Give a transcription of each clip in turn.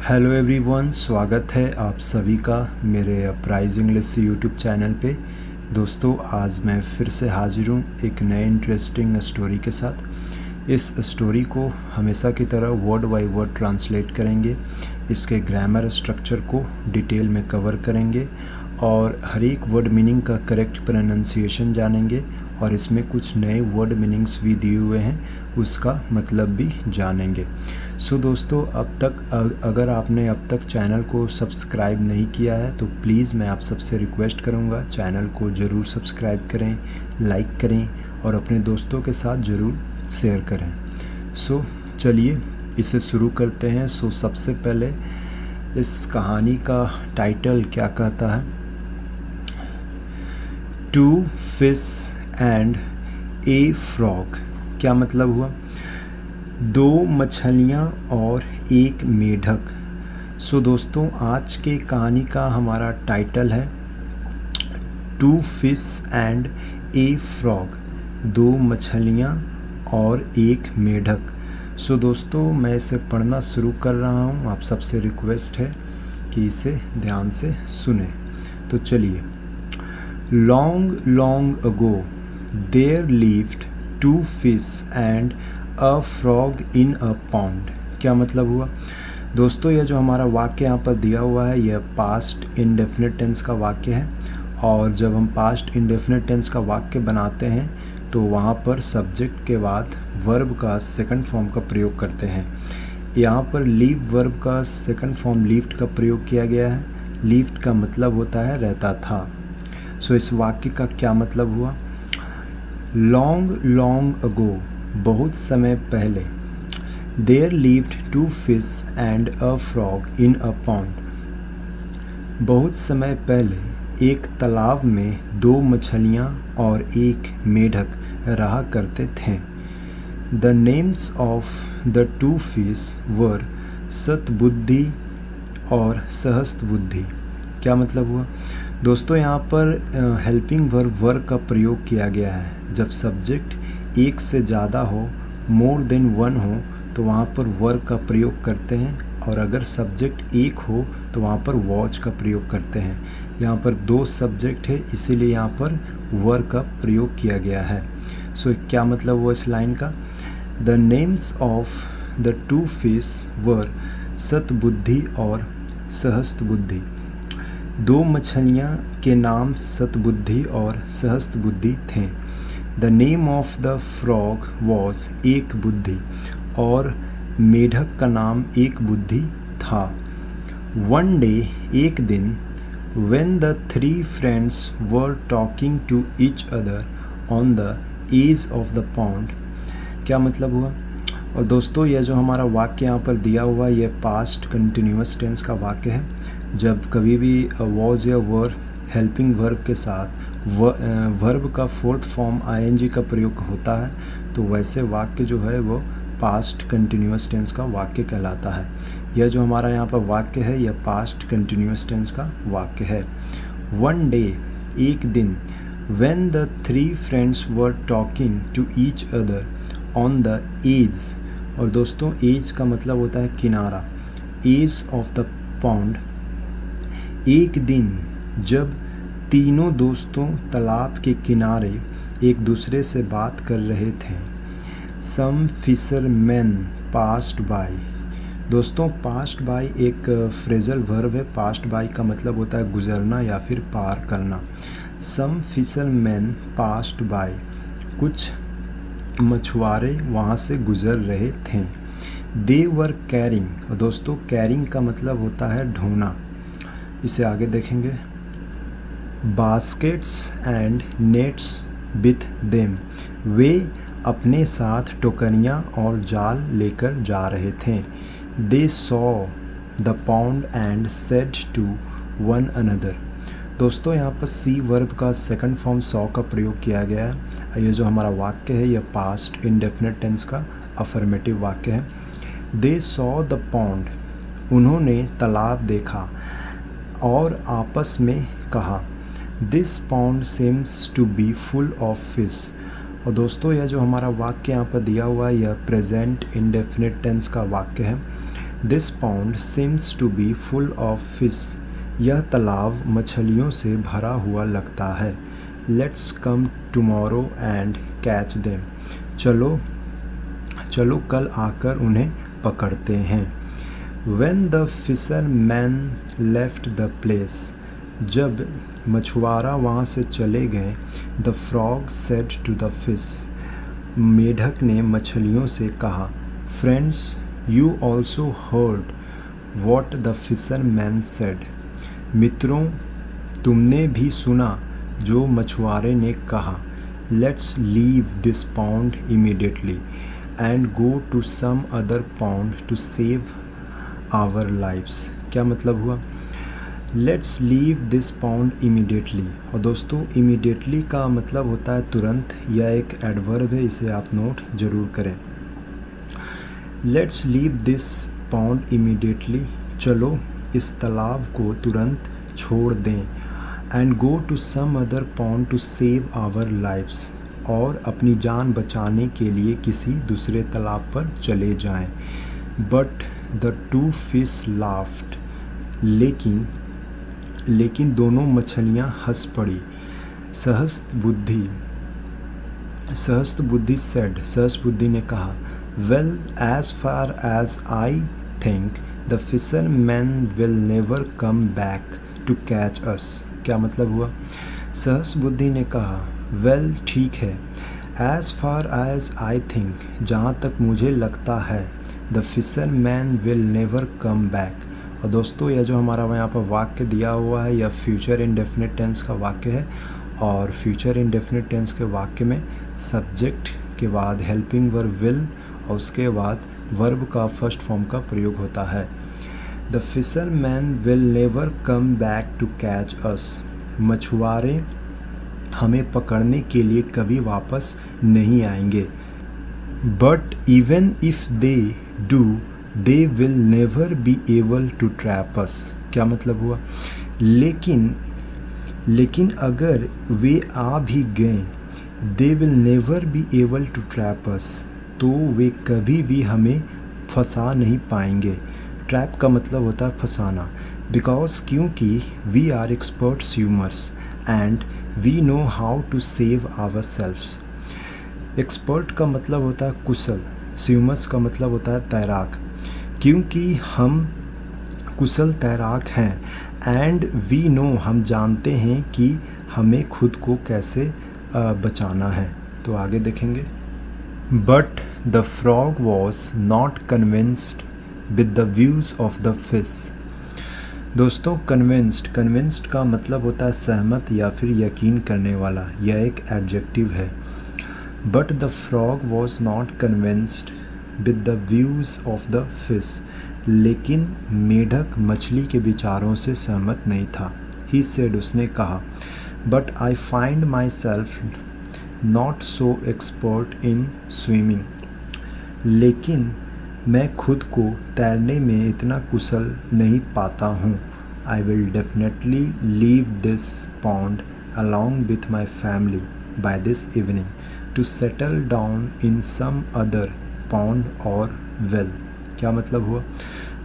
Hello everyone, स्वागत है आप सभी का मेरे अपराइज इंग्लिश यूट्यूब चैनल पे। दोस्तों, आज मैं फिर से हाजिर हूँ एक नए इंटरेस्टिंग स्टोरी के साथ। इस स्टोरी को हमेशा की तरह वर्ड बाय वर्ड ट्रांसलेट करेंगे, इसके ग्रामर स्ट्रक्चर को डिटेल में कवर करेंगे और हर एक वर्ड मीनिंग का करेक्ट प्रोनाउंसिएशन जानेंगे और इसमें कुछ नए वर्ड मीनिंग्स भी दिए हुए हैं, उसका मतलब भी जानेंगे। सो दोस्तों, अब तक अगर आपने अब तक चैनल को सब्सक्राइब नहीं किया है तो प्लीज़ मैं आप सबसे रिक्वेस्ट करूंगा, चैनल को ज़रूर सब्सक्राइब करें, लाइक करें और अपने दोस्तों के साथ ज़रूर शेयर करें। सो चलिए इसे शुरू करते हैं। सो सबसे पहले इस कहानी का टाइटल क्या कहता है? Two fish and a frog. क्या मतलब हुआ? दो मछलियाँ और एक मेढक। सो दोस्तों, आज के कहानी का हमारा टाइटल है two fish and a frog. दो मछलियाँ और एक मेढक। सो दोस्तों, मैं इसे पढ़ना शुरू कर रहा हूँ, आप सबसे रिक्वेस्ट है कि इसे ध्यान से सुने। तो चलिए। Long long ago there lived two fish and a frog in a pond. क्या मतलब हुआ? दोस्तों, यह जो हमारा वाक्य यहाँ पर दिया हुआ है यह पास्ट इंडेफिनिट टेंस का वाक्य है और जब हम पास्ट इंडेफिनिट टेंस का वाक्य बनाते हैं तो वहाँ पर सब्जेक्ट के बाद वर्ब का सेकंड फॉर्म का प्रयोग करते हैं। यहाँ पर लीव वर्ब का सेकंड फॉर्म लिव्ड का प्रयोग किया गया है। लिव्ड का मतलब होता है रहता था। सो इस वाक्य का क्या मतलब हुआ? लॉन्ग लॉन्ग अगो, बहुत समय पहले, there lived two fish and a frog in a pond. बहुत समय पहले एक तालाब में दो मछलियाँ और एक मेढक रहा करते थे। The names of the two fish were Satbuddhi और सहस्त्रबुद्धि। क्या मतलब हुआ? दोस्तों, यहाँ पर हेल्पिंग वर्ब वर्क का प्रयोग किया गया है। जब सब्जेक्ट एक से ज़्यादा हो, मोर देन वन हो, तो वहाँ पर वर्क का प्रयोग करते हैं और अगर सब्जेक्ट एक हो तो वहाँ पर वॉच का प्रयोग करते हैं। यहाँ पर दो सब्जेक्ट है, इसीलिए यहाँ पर वर्क का प्रयोग किया गया है। सो क्या मतलब हुआ इस लाइन का? The names of the two fish were Satbuddhi और सहस्त्रबुद्धि। दो मछलियाँ के नाम सतबुद्धि और सहस्त्रबुद्धि थे। The name of the frog was एक बुद्धि और मेढक का नाम एक बुद्धि था। वन डे, एक दिन, when the three friends were talking to each other on the edge of the pond। क्या मतलब हुआ? और दोस्तों, यह जो हमारा वाक्य यहाँ पर दिया हुआ है यह पास्ट कंटिन्यूअस टेंस का वाक्य है। जब कभी भी वॉज या वर हेल्पिंग वर्ब के साथ वर्ब का फोर्थ फॉर्म आईएनजी का प्रयोग होता है तो वैसे वाक्य जो है वो पास्ट कंटिन्यूअस टेंस का वाक्य कहलाता है। यह जो हमारा यहाँ पर वाक्य है यह पास्ट कंटिन्यूअस टेंस का वाक्य है। वन डे, एक दिन, when the three friends were talking to each other on the edge। और दोस्तों, एज का मतलब होता है किनारा। Edge of the pond. एक दिन जब तीनों दोस्तों तालाब के किनारे एक दूसरे से बात कर रहे थे। सम फिशरमैन पास्ट बाय। दोस्तों, पास्ट बाय एक फ्रेजल वर्ब है। पास्ट बाय का मतलब होता है गुजरना या फिर पार करना। सम फिशरमैन पास्ट बाय, कुछ मछुआरे वहाँ से गुजर रहे थे। दे वर कैरिंग। और दोस्तों, कैरिंग का मतलब होता है ढोना। इसे आगे देखेंगे। Baskets and nets with them. वे अपने साथ टोकरियाँ और जाल लेकर जा रहे थे। They saw the pond and said to one another. दोस्तों, यहाँ पर सी वर्ब का सेकंड फॉर्म सॉ का प्रयोग किया गया है। ये जो हमारा वाक्य है यह पास्ट इंडेफिनिट टेंस का अफर्मेटिव वाक्य है। दे सॉ द पॉन्ड, उन्होंने तालाब देखा और आपस में कहा this pond seems to be full of fish. और दोस्तों, यह जो हमारा वाक्य यहाँ पर दिया हुआ है यह प्रेजेंट इंडेफिनिट टेंस का वाक्य है। This pond seems to be full of fish. यह तालाब मछलियों से भरा हुआ लगता है। Let's come tomorrow and catch them. चलो चलो कल आकर उन्हें पकड़ते हैं। When the fisherman left the place, जब मछुआरा वहाँ से चले गए, the frog said to the fish, मेढक ने मछलियों से कहा, Friends, you also heard what the fisherman said. मित्रों, तुमने भी सुना जो मछुआरे ने कहा. Let's leave this pond immediately and go to some other pond to save our lives. क्या मतलब हुआ? Let's leave this pond immediately. और दोस्तों immediately का मतलब होता है तुरंत. यह एक एडवर्ब है, इसे आप नोट जरूर करें. Let's leave this pond immediately. चलो इस तालाब को तुरंत छोड़ दें. And go to some other pond to save our lives. और अपनी जान बचाने के लिए किसी दूसरे तालाब पर चले जाएं. But the two fish laughed. लेकिन दोनों मछलियाँ हंस पड़ी. सहस्त्र बुद्धि ने कहा, Well, as far as I think, the fishermen will never come back to catch us. क्या मतलब हुआ? सहस्त्र बुद्धि ने कहा, Well, ठीक है. As far as I think, जहाँ तक मुझे लगता है, the fisherman will never come back. और दोस्तों यह जो हमारा यहाँ पर वाक्य दिया हुआ है, यह फ्यूचर इंडेफिनिट टेंस का वाक्य है. और फ्यूचर इंडेफिनिट टेंस के वाक्य में सब्जेक्ट के बाद हेल्पिंग वर्ब विल और उसके बाद वर्ब का फर्स्ट फॉर्म का प्रयोग होता है. The fisherman will never come back to catch us. मछुआरे हमें पकड़ने के लिए कभी वापस नहीं आएंगे. But even if they do, they will never be able to trap us. क्या मतलब हुआ? लेकिन अगर वे आ भी गए, they will never be able to trap us, तो वे कभी भी हमें फंसा नहीं पाएंगे. ट्रैप का मतलब होता है फंसाना. बिकॉज क्योंकि we are expert swimmers and we know how to save our selfs. Expert का मतलब होता है कुशल, स्विमर्स का मतलब होता है तैराक. क्योंकि हम कुशल तैराक हैं एंड वी नो, हम जानते हैं कि हमें खुद को कैसे बचाना है. तो आगे देखेंगे. But the frog was not convinced with the views of the fish. दोस्तों कन्विंस्ड का मतलब होता है सहमत या फिर यकीन करने वाला. यह एक एडजेक्टिव है. But the frog was not convinced with the views of the fish. लेकिन मेढक मछली के विचारों से सहमत नहीं था. ही सेड, उसने कहा, but I find my self not so expert in swimming. लेकिन मैं खुद को तैरने में इतना कुशल नहीं पाता हूँ. I will definitely leave this pond along with my family by this evening to settle down in some other pond और वेल. क्या मतलब हुआ?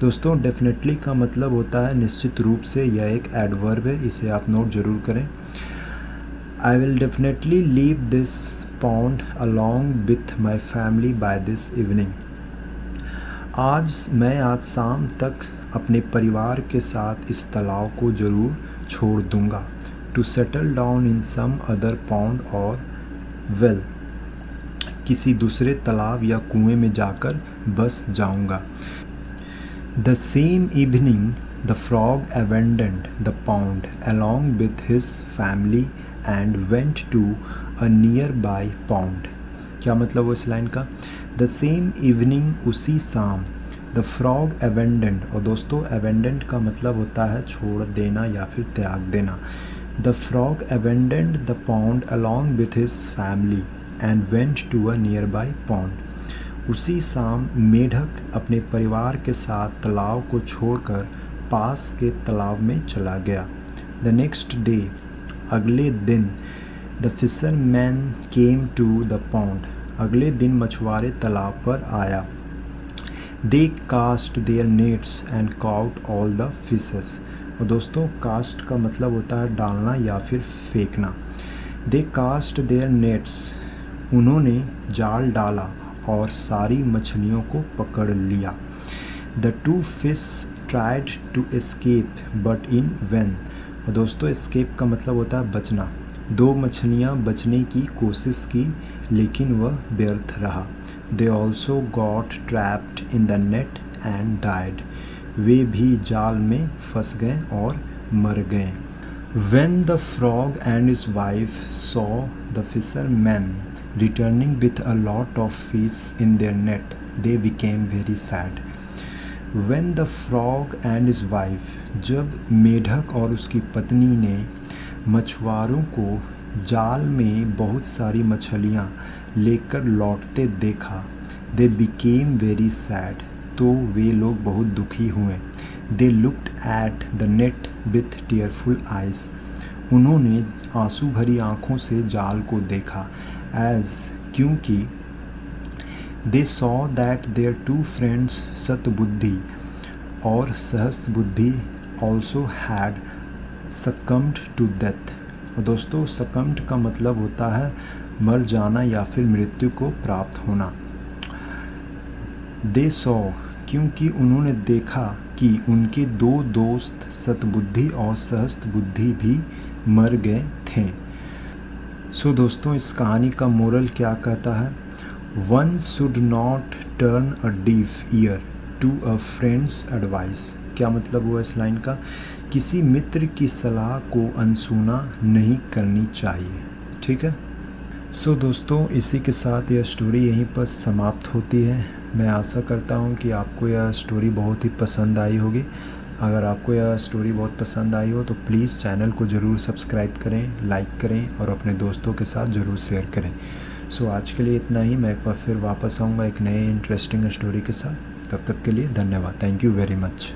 दोस्तों डेफिनेटली का मतलब होता है निश्चित रूप से. यह एक एडवर्ब है, इसे आप नोट जरूर करें. I will definitely leave this pond along with my family by this evening. आज शाम तक अपने परिवार के साथ इस तालाब को ज़रूर छोड़ दूँगा. To settle down in some other pond or well, किसी दूसरे तालाब या कुएं में जाकर बस जाऊँगा. The same evening, the frog abandoned the pond along with his family and went to a nearby pond. क्या मतलब वो इस लाइन का? The same evening, उसी शाम, the frog abandoned. और दोस्तों abandoned का मतलब होता है छोड़ देना या फिर त्याग देना. The frog abandoned the pond along with his family and went to a nearby pond. उसी शाम मेढक अपने परिवार के साथ तालाब को छोड़कर पास के तालाब में चला गया. The next day, अगले दिन, the fisherman came to the pond. अगले दिन मछुआरे तालाब पर आया. They cast their nets and caught all the fishes. और दोस्तों कास्ट का मतलब होता है डालना या फिर फेंकना। दे कास्ट देयर नेट्स, उन्होंने जाल डाला और सारी मछलियों को पकड़ लिया। The two fish tried to escape but in vain. और दोस्तों एस्केप का मतलब होता है बचना। दो मछलियाँ बचने की कोशिश की लेकिन वह व्यर्थ रहा। They also got trapped in the net and died. वे भी जाल में फंस गए और मर गए। When the frog and his wife saw the fishermen returning with a lot of fish in their net, they became very sad. When the frog and his wife, जब मेढक और उसकी पत्नी ने मछुआरों को जाल में बहुत सारी मछलियाँ लेकर लौटते देखा, they became very sad, तो वे लोग बहुत दुखी हुए। They looked at the net with tearful eyes. उन्होंने आंसू भरी आँखों से जाल को देखा। As क्योंकि they saw that their two friends सतबुद्धि और सहस्त्रबुद्धि also had succumbed to death. और दोस्तों succumbed का मतलब होता है मर जाना या फिर मृत्यु को प्राप्त होना। They saw क्योंकि उन्होंने देखा कि उनके दो दोस्त सतबुद्धि और सहस्त्रबुद्धि भी मर गए थे। सो दोस्तों इस कहानी का मोरल क्या कहता है? One should not turn a deaf ear to a friend's advice. क्या मतलब हुआ इस लाइन का? किसी मित्र की सलाह को अनसुना नहीं करनी चाहिए। ठीक है। सो दोस्तों इसी के साथ यह स्टोरी यहीं पर समाप्त होती है। मैं आशा करता हूँ कि आपको यह स्टोरी बहुत ही पसंद आई होगी। अगर आपको यह स्टोरी बहुत पसंद आई हो तो प्लीज़ चैनल को ज़रूर सब्सक्राइब करें, लाइक करें और अपने दोस्तों के साथ ज़रूर शेयर करें। सो आज के लिए इतना ही। मैं एक बार फिर वापस आऊँगा एक नए इंटरेस्टिंग स्टोरी के साथ। तब तक के लिए धन्यवाद। Thank you very much.